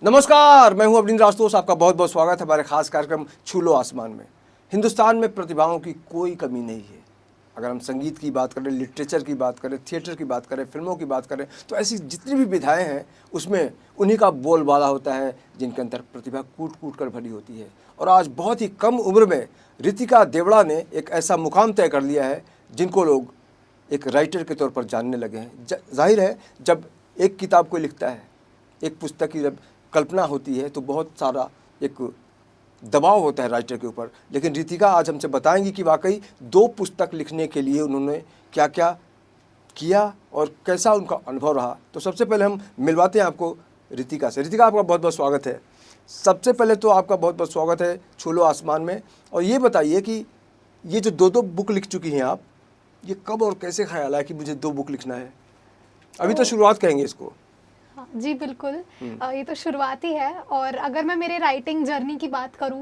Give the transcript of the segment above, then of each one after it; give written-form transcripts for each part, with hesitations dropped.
नमस्कार, मैं हूं अवनींद्र आशुतोष। आपका बहुत बहुत स्वागत है हमारे खास कार्यक्रम छू लो आसमान में। हिंदुस्तान में प्रतिभाओं की कोई कमी नहीं है। अगर हम संगीत की बात करें, लिटरेचर की बात करें, थिएटर की बात करें, फिल्मों की बात करें, तो ऐसी जितनी भी विधाएं हैं उसमें उन्हीं का बोलबाला होता है जिनके अंदर प्रतिभा कूट कूट कर भरी होती है। और आज बहुत ही कम उम्र में रितिका देवड़ा ने एक ऐसा मुकाम तय कर लिया है जिनको लोग एक राइटर के तौर पर जानने लगे हैं। जाहिर है, जब एक किताब कोई लिखता है, एक पुस्तक की जब कल्पना होती है तो बहुत सारा एक दबाव होता है राइटर के ऊपर। लेकिन रितिका आज हमसे बताएंगी कि वाकई 2 पुस्तक लिखने के लिए उन्होंने क्या क्या किया और कैसा उनका अनुभव रहा। तो सबसे पहले हम मिलवाते हैं आपको रितिका से। रितिका, आपका बहुत बहुत स्वागत है। सबसे पहले तो आपका बहुत बहुत स्वागत है छू लो आसमान में। और ये बताइए कि ये जो 2 बुक लिख चुकी हैं आप, ये कब और कैसे ख्याल आया कि मुझे 2 बुक लिखना है? अभी तो शुरुआत कहेंगे इसको। जी बिल्कुल। ये तो शुरुआत ही है। और अगर मैं मेरे राइटिंग जर्नी की बात करूं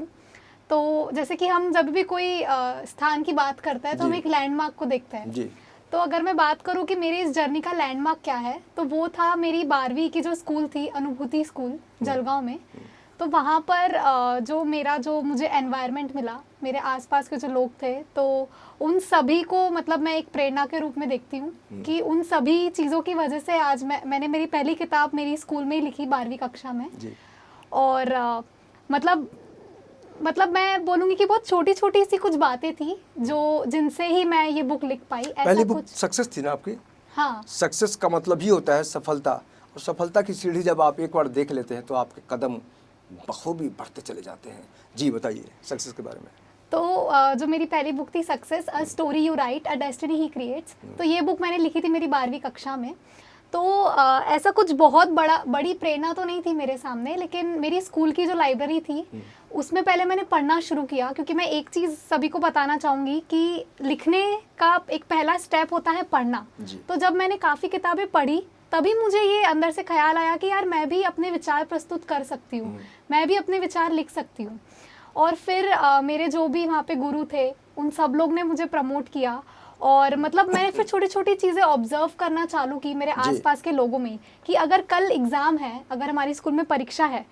तो जैसे कि हम जब भी कोई स्थान की बात करते हैं तो हम एक लैंडमार्क को देखते हैं जी। तो अगर मैं बात करूं कि मेरी इस जर्नी का लैंडमार्क क्या है, तो वो था मेरी 12वीं की जो स्कूल थी, अनुभूति स्कूल जलगांव में। तो वहाँ पर जो मुझे एनवायरनमेंट मिला, मेरे आसपास के जो लोग थे, तो उन सभी को मतलब मैं एक प्रेरणा के रूप में देखती हूँ कि उन सभी चीज़ों की वजह से आज मैंने मेरी पहली किताब मेरी स्कूल में ही लिखी 12वीं कक्षा में जी। और मतलब मैं बोलूँगी कि बहुत छोटी छोटी सी कुछ बातें थी जो जिनसे ही मैं ये बुक लिख पाई। पहली बुक सक्सेस थी ना आपकी? हाँ। सक्सेस का मतलब ही होता है सफलता, और सफलता की सीढ़ी जब आप एक बार देख लेते हैं तो आपके कदम बखूबी बढ़ते चले जाते हैं। जी बताइए सक्सेस के बारे में। तो जो मेरी पहली बुक थी success, a story you right, a destiny he creates, तो ये बुक मैंने लिखी थी मेरी 12वीं कक्षा में। तो ऐसा कुछ बहुत बड़ी प्रेरणा तो नहीं थी मेरे सामने, लेकिन मेरी स्कूल की जो लाइब्रेरी थी उसमें पहले मैंने पढ़ना शुरू किया। क्योंकि मैं एक चीज़ सभी को बताना चाहूँगी कि लिखने का एक पहला स्टेप होता है पढ़ना। तो जब मैंने काफ़ी किताबें पढ़ी तभी मुझे ये अंदर से ख्याल आया कि यार मैं भी अपने विचार प्रस्तुत कर सकती हूँ, मैं भी अपने विचार लिख सकती हूँ। और फिर मेरे जो भी वहाँ पे गुरु थे उन सब लोग ने मुझे प्रमोट किया। और मतलब मैंने फिर छोटी छोटी चीज़ें ऑब्जर्व करना चालू की मेरे आसपास के लोगों में, कि अगर कल एग्ज़ाम है, अगर हमारी स्कूल में परीक्षा है,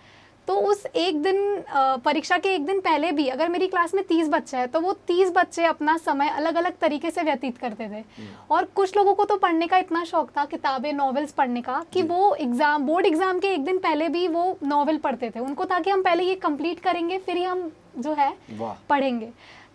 तो उस एक दिन परीक्षा के एक दिन पहले भी अगर मेरी क्लास में 30 बच्चे हैं तो वो 30 बच्चे अपना समय अलग अलग तरीके से व्यतीत करते थे। और कुछ लोगों को तो पढ़ने का इतना शौक था, किताबें, नॉवेल्स पढ़ने का, कि वो बोर्ड एग्जाम के एक दिन पहले भी वो नॉवेल पढ़ते थे। उनको था कि हम पहले ये कंप्लीट करेंगे फिर ही हम जो है पढ़ेंगे।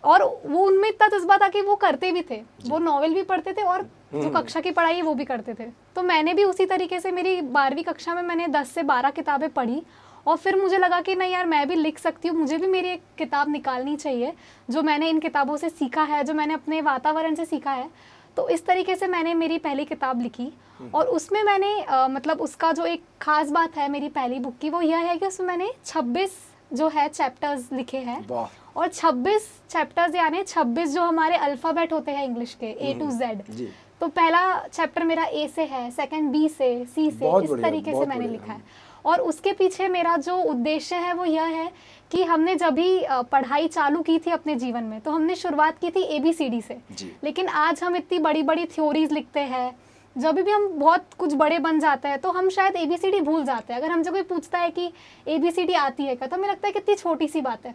और वो उनमें इतना जज्बा था कि वो करते भी थे, वो नॉवेल भी पढ़ते थे और जो कक्षा की पढ़ाई है वो भी करते थे। तो मैंने भी उसी तरीके से मेरी 12वीं कक्षा में मैंने 10 से 12 किताबें पढ़ी। और फिर मुझे लगा कि नहीं यार, मैं भी लिख सकती हूँ, मुझे भी मेरी एक किताब निकालनी चाहिए जो मैंने इन किताबों से सीखा है, जो मैंने अपने वातावरण से सीखा है। तो इस तरीके से मैंने मेरी पहली किताब लिखी। और उसमें मैंने मतलब उसका जो एक खास बात है मेरी पहली बुक की, वो यह है कि उसमें मैंने 26 जो है चैप्टर्स लिखे हैं। और 26 चैप्टर्स यानी 26 जो हमारे अल्फ़ाबेट होते हैं इंग्लिश के, A to Z। तो पहला चैप्टर मेरा A से है, सेकंड B से, C से, इस तरीके से मैंने लिखा है। और उसके पीछे मेरा जो उद्देश्य है वो यह है कि हमने जब भी पढ़ाई चालू की थी अपने जीवन में, तो हमने शुरुआत की थी ABCD से। लेकिन आज हम इतनी बड़ी बड़ी थ्योरीज लिखते हैं, जब भी हम बहुत कुछ बड़े बन जाते हैं तो हम शायद ABCD भूल जाते हैं। अगर हमसे कोई पूछता है कि ABCD आती है क्या, तो हमें लगता है कितनी छोटी सी बात है,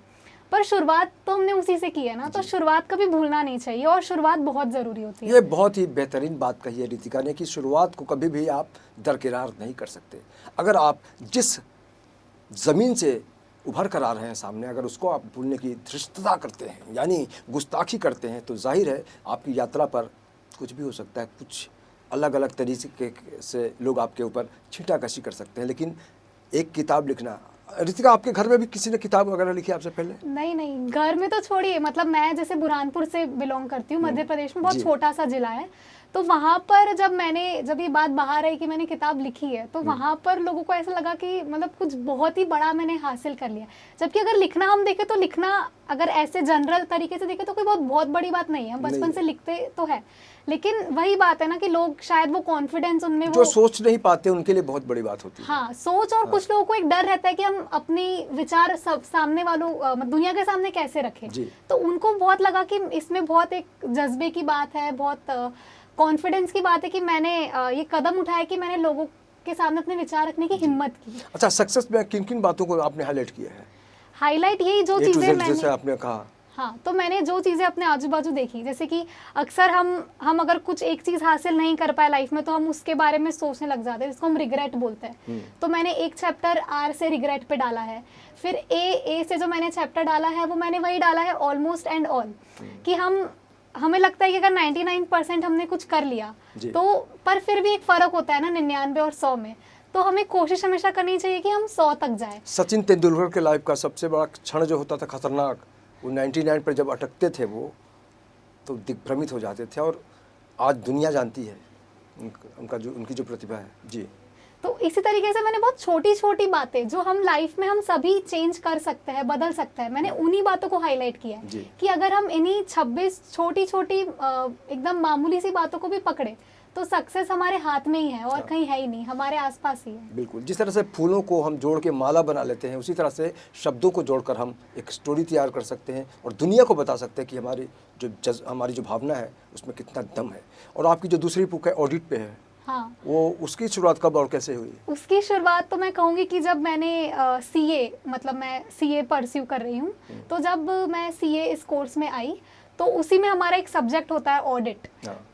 पर शुरुआत तो हमने उसी से की है ना। तो शुरुआत कभी भूलना नहीं चाहिए और शुरुआत बहुत ज़रूरी होती है। ये बहुत ही बेहतरीन बात कही है रितिका ने कि शुरुआत को कभी भी आप दरकिरार नहीं कर सकते। अगर आप जिस ज़मीन से उभर कर आ रहे हैं सामने, अगर उसको आप भूलने की धृष्टता करते हैं, यानी गुस्ताखी करते हैं, तो जाहिर है आपकी यात्रा पर कुछ भी हो सकता है। कुछ अलग अलग तरीके से लोग आपके ऊपर छींटाकशी कर सकते हैं। लेकिन एक किताब लिखना, रितिका आपके घर में भी किसी ने किताब वगैरह लिखी आपसे पहले? नहीं, घर में तो छोड़िए, मतलब मैं जैसे बुरहानपुर से बिलोंग करती हूँ, मध्य प्रदेश में, बहुत छोटा सा जिला है। तो वहाँ पर जब ये बात बाहर आई कि मैंने किताब लिखी है, तो वहाँ पर लोगों को ऐसा लगा कि मतलब कुछ बहुत ही बड़ा मैंने हासिल कर लिया। जबकि अगर लिखना हम देखें तो लिखना अगर ऐसे जनरल तरीके से देखें तो कोई बहुत बड़ी बात नहीं है, बचपन से लिखते तो है। लेकिन वही बात है ना कि लोग शायद वो कॉन्फिडेंस उनमें जो सोच नहीं पाते उनके लिए बहुत बड़ी बात होती है। हाँ, सोच। और कुछ लोगों को एक डर रहता है कि हम अपनी विचार सामने वालों दुनिया के सामने कैसे रखें। तो उनको बहुत लगा कि इसमें बहुत एक जज्बे की बात है, बहुत कॉन्फिडेंस की बात है कि मैंने ये कदम उठाया कि मैंने लोगों के सामने अपने विचार रखने की हिम्मत की। अच्छा, सक्सेस में किन किन बातों को आपने हाईलाइट किया है? हाईलाइट यही जो A to चीज़ें Z मैंने, जैसे आपने कहा। हाँ, तो मैंने जो चीज़ें अपने आजू बाजू देखी, जैसे कि अक्सर हम अगर कुछ एक चीज़ हासिल नहीं कर पाए लाइफ में तो हम उसके बारे में सोचने लग जाते हैं, जिसको हम रिग्रेट बोलते हैं। तो मैंने एक चैप्टर आर से रिग्रेट पे डाला है, फिर ए से जो मैंने चैप्टर डाला है वो मैंने वही डाला है ऑलमोस्ट एंड ऑल, कि हमें लगता है कि अगर 99% हमने कुछ कर लिया तो, पर फिर भी एक फ़र्क होता है ना 99 और 100 में, तो हमें कोशिश हमेशा करनी चाहिए कि हम 100 तक जाए। सचिन तेंदुलकर के लाइफ का सबसे बड़ा क्षण जो होता था खतरनाक, वो 99 पर जब अटकते थे वो तो दिग्भ्रमित हो जाते थे, और आज दुनिया जानती है उनकी जो प्रतिभा है। जी, तो इसी तरीके से मैंने बहुत छोटी छोटी बातें जो हम लाइफ में हम सभी चेंज कर सकते हैं, बदल सकते हैं, मैंने उन्हीं बातों को हाईलाइट किया है कि अगर हम इन्हीं 26 छोटी छोटी एकदम मामूली सी बातों को भी पकड़े तो सक्सेस हमारे हाथ में ही है और कहीं है ही नहीं, हमारे आसपास ही है। बिल्कुल, जिस तरह से फूलों को हम जोड़ के माला बना लेते हैं, उसी तरह से शब्दों को जोड़कर हम एक स्टोरी तैयार कर सकते हैं और दुनिया को बता सकते हैं कि हमारी जो भावना है उसमें कितना दम है। और आपकी जो दूसरी बुक है ऑडिट पे है, हाँ, वो उसकी शुरुआत कब और कैसे हुई? उसकी शुरुआत तो मैं कहूँगी कि जब मैंने सीए, मतलब मैं सीए परस्यू कर रही हूँ, तो जब मैं सीए इस कोर्स में आई तो उसी में हमारा एक सब्जेक्ट होता है ऑडिट।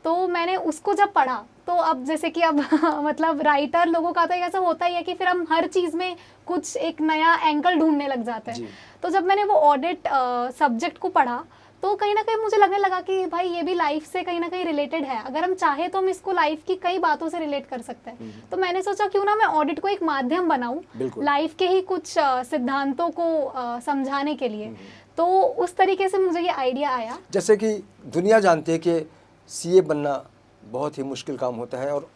तो मैंने उसको जब पढ़ा तो अब जैसे कि अब मतलब राइटर लोगों का तो ऐसा होता ही है कि फिर हम हर चीज़ में कुछ एक नया एंगल ढूंढने लग जाते हैं। तो जब मैंने वो ऑडिट सब्जेक्ट को पढ़ा तो कहीं ना कहीं मुझे लगने लगा कि भाई ये भी लाइफ से कहीं ना कहीं रिलेटेड है, अगर हम चाहे तो हम इसको लाइफ की कई बातों से रिलेट कर सकते हैं। तो मैंने सोचा क्यों ना मैं ऑडिट को एक माध्यम बनाऊं लाइफ के ही कुछ सिद्धांतों को समझाने के लिए। तो उस तरीके से मुझे ये आइडिया आया। जैसे कि दुनिया जानती है कि सीए बनना बहुत ही मुश्किल काम होता है और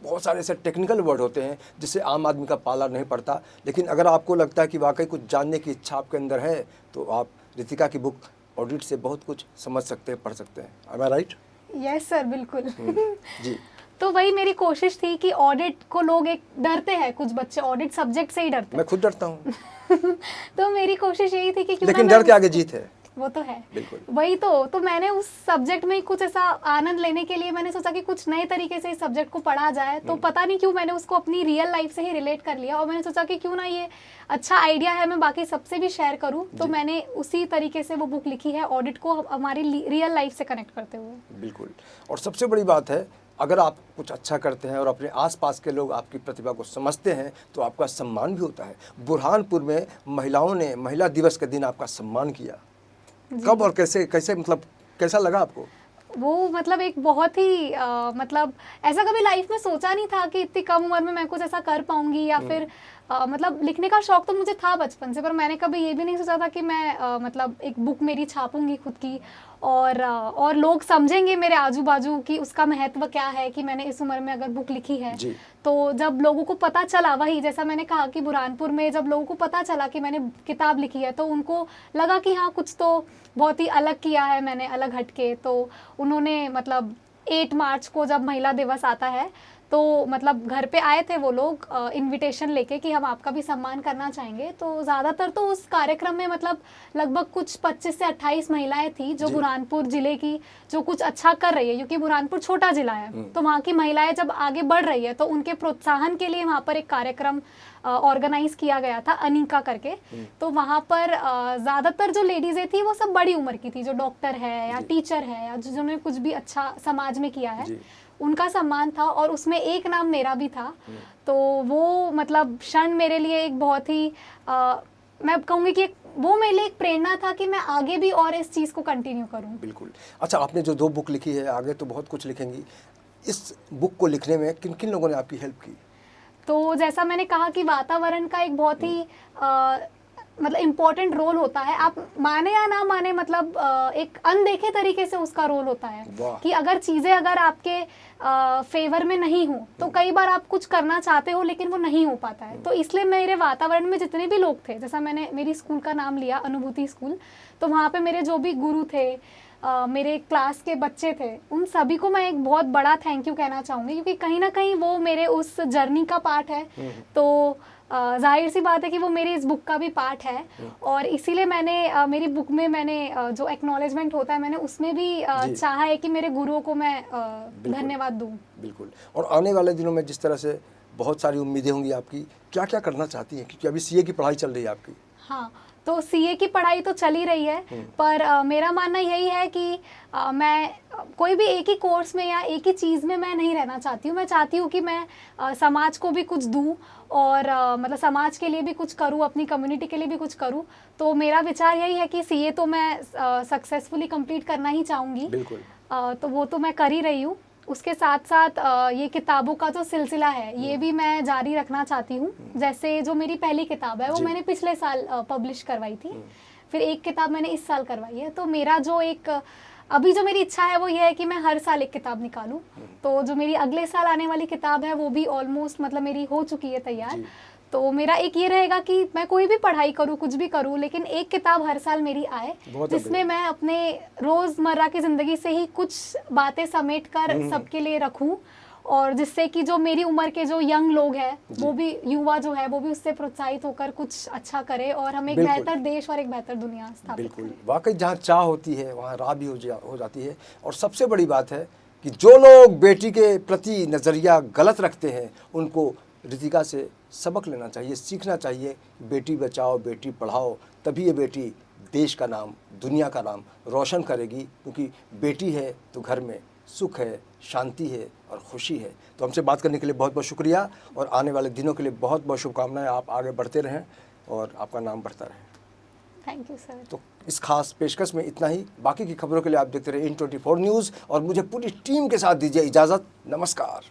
बहुत सारे ऐसे टेक्निकल वर्ड होते हैं जिससे आम आदमी का पाला नहीं पड़ता, लेकिन अगर आपको लगता है कि वाकई कुछ जानने की इच्छा आपके अंदर है तो आप रितिका की बुक ऑडिट से बहुत कुछ समझ सकते हैं, पढ़ सकते हैं। Am I right? Yes sir, बिल्कुल। जी, तो वही मेरी कोशिश थी कि ऑडिट को लोग एक डरते हैं, कुछ बच्चे ऑडिट सब्जेक्ट से ही डरते हैं। मैं खुद डरता हूँ। तो मेरी कोशिश यही थी कि क्यों लेकिन ना डर के आगे जीत है। वो तो है, बिल्कुल। वही तो मैंने उस सब्जेक्ट में कुछ ऐसा आनंद लेने के लिए मैंने सोचा कि कुछ नए तरीके से इस सब्जेक्ट को पढ़ा जाए। तो पता नहीं क्यों मैंने उसको अपनी रियल लाइफ से ही रिलेट कर लिया और मैंने सोचा कि क्यों ना ये अच्छा आइडिया है, मैं बाकी सबसे भी शेयर करूं। तो मैंने उसी तरीके से वो बुक लिखी है, ऑडिट को हमारी रियल लाइफ से कनेक्ट करते हुए। बिल्कुल। और सबसे बड़ी बात है, अगर आप कुछ अच्छा करते हैं और अपने आसपास के लोग आपकी प्रतिभा को समझते हैं तो आपका सम्मान भी होता है। बुरहानपुर में महिलाओं ने महिला दिवस के दिन आपका सम्मान किया, कब और कैसे मतलब कैसा लगा आपको? वो मतलब एक बहुत ही मतलब ऐसा कभी लाइफ में सोचा नहीं था कि इतनी कम उम्र में मैं कुछ ऐसा कर पाऊंगी, या फिर मतलब लिखने का शौक तो मुझे था बचपन से, पर मैंने कभी ये भी नहीं सोचा था कि मैं मतलब एक बुक मेरी छापूंगी खुद की और लोग समझेंगे मेरे आजू बाजू कि उसका महत्व क्या है कि मैंने इस उम्र में अगर बुक लिखी है। तो जब लोगों को पता चला, वही जैसा मैंने कहा कि बुरहानपुर में जब लोगों को पता चला कि मैंने किताब लिखी है तो उनको लगा कि हाँ कुछ तो बहुत ही अलग किया है मैंने, अलग हटके। तो उन्होंने मतलब 8 मार्च को जब महिला दिवस आता है तो मतलब घर पे आए थे वो लोग इनविटेशन लेके कि हम आपका भी सम्मान करना चाहेंगे। तो ज़्यादातर तो उस कार्यक्रम में मतलब लगभग कुछ 25 से 28 महिलाएं थी जो बुरहानपुर ज़िले की जो कुछ अच्छा कर रही है, क्योंकि बुरहानपुर छोटा ज़िला है तो वहाँ की महिलाएं जब आगे बढ़ रही है तो उनके प्रोत्साहन के लिए वहाँ पर एक कार्यक्रम ऑर्गेनाइज किया गया था, अनिका करके। तो वहाँ पर ज़्यादातर जो लेडीज़ें थी वो सब बड़ी उम्र की थी, जो डॉक्टर है या टीचर है या जिन्होंने कुछ भी अच्छा समाज में किया है, उनका सम्मान था। और उसमें एक नाम मेरा भी था। तो वो मतलब क्षण मेरे लिए एक बहुत ही मैं कहूँगी कि वो मेरे लिए एक प्रेरणा था कि मैं आगे भी और इस चीज़ को कंटिन्यू करूँ। बिल्कुल। अच्छा, आपने जो 2 बुक लिखी है, आगे तो बहुत कुछ लिखेंगी, इस बुक को लिखने में किन किन लोगों ने आपकी हेल्प की? तो जैसा मैंने कहा कि वातावरण का एक बहुत ही मतलब इम्पोर्टेंट रोल होता है, आप माने या ना माने, मतलब एक अनदेखे तरीके से उसका रोल होता है कि अगर चीज़ें अगर आपके फेवर में नहीं हो तो कई बार आप कुछ करना चाहते हो लेकिन वो नहीं हो पाता है। तो इसलिए मेरे वातावरण में जितने भी लोग थे, जैसा मैंने मेरी स्कूल का नाम लिया अनुभूति स्कूल, तो वहाँ पे मेरे जो भी गुरु थे, मेरे क्लास के बच्चे थे, उन सभी को मैं एक बहुत बड़ा थैंक यू कहना चाहूँगी, क्योंकि कहीं ना कहीं वो मेरे उस जर्नी का पार्ट है। तो जाहिर सी बात है कि वो मेरी इस बुक का भी पार्ट है और इसीलिए मैंने मेरी बुक में मैंने जो एक्नॉलेजमेंट होता है मैंने उसमें भी चाहा है कि मेरे गुरुओं को मैं धन्यवाद दूं। बिल्कुल। और आने वाले दिनों में जिस तरह से बहुत सारी उम्मीदें होंगी आपकी, क्या क्या करना चाहती हैं, क्योंकि अभी सीए की पढ़ाई चल रही है आपकी। हाँ, तो सीए की पढ़ाई तो चल ही रही है, पर मेरा मानना यही है कि मैं कोई भी एक ही कोर्स में या एक ही चीज़ में मैं नहीं रहना चाहती हूँ। मैं चाहती हूँ कि मैं समाज को भी कुछ दूँ और मतलब समाज के लिए भी कुछ करूँ, अपनी कम्युनिटी के लिए भी कुछ करूँ। तो मेरा विचार यही है कि सीए तो मैं सक्सेसफुली कंप्लीट करना ही चाहूँगी। बिल्कुल। तो वो तो मैं कर ही रही हूँ। उसके साथ साथ ये किताबों का जो सिलसिला है ये भी मैं जारी रखना चाहती हूँ। जैसे जो मेरी पहली किताब है वो जी। मैंने पिछले साल पब्लिश करवाई थी, फिर एक किताब मैंने इस साल करवाई है। तो मेरा जो एक अभी जो मेरी इच्छा है वो ये है कि मैं हर साल एक किताब निकालूं। तो जो मेरी अगले साल आने वाली किताब है वो भी ऑलमोस्ट मतलब मेरी हो चुकी है तैयार। जी। तो मेरा एक ये रहेगा कि मैं कोई भी पढ़ाई करूँ, कुछ भी करूँ, लेकिन एक किताब हर साल मेरी आए बहुत जिसमें मैं अपने रोज़मर्रा की ज़िंदगी से ही कुछ बातें समेट कर सबके लिए रखूँ, और जिससे कि जो मेरी उम्र के जो यंग लोग हैं वो भी, युवा जो है वो भी उससे प्रोत्साहित होकर कुछ अच्छा करे और हम एक बिल्कुल। बेहतर देश और एक बेहतर दुनिया स्थापित बिल्कुल, करें। वाकई जहाँ चाह होती है वहाँ राह भी हो जाती है। और सबसे बड़ी बात है कि जो लोग बेटी के प्रति नज़रिया गलत रखते हैं उनको रितिका से सबक लेना चाहिए, सीखना चाहिए। बेटी बचाओ, बेटी पढ़ाओ, तभी ये बेटी देश का नाम, दुनिया का नाम रोशन करेगी, क्योंकि बेटी है तो घर में सुख है, शांति है और खुशी है। तो हमसे बात करने के लिए बहुत बहुत शुक्रिया, और आने वाले दिनों के लिए बहुत बहुत शुभकामनाएं। आप आगे बढ़ते रहें और आपका नाम बढ़ता रहे। Thank you sir. तो इस खास पेशकश में इतना ही। बाकी की खबरों के लिए आप देखते रहे इन 24 न्यूज़, और मुझे पूरी टीम के साथ दीजिए इजाज़त। नमस्कार।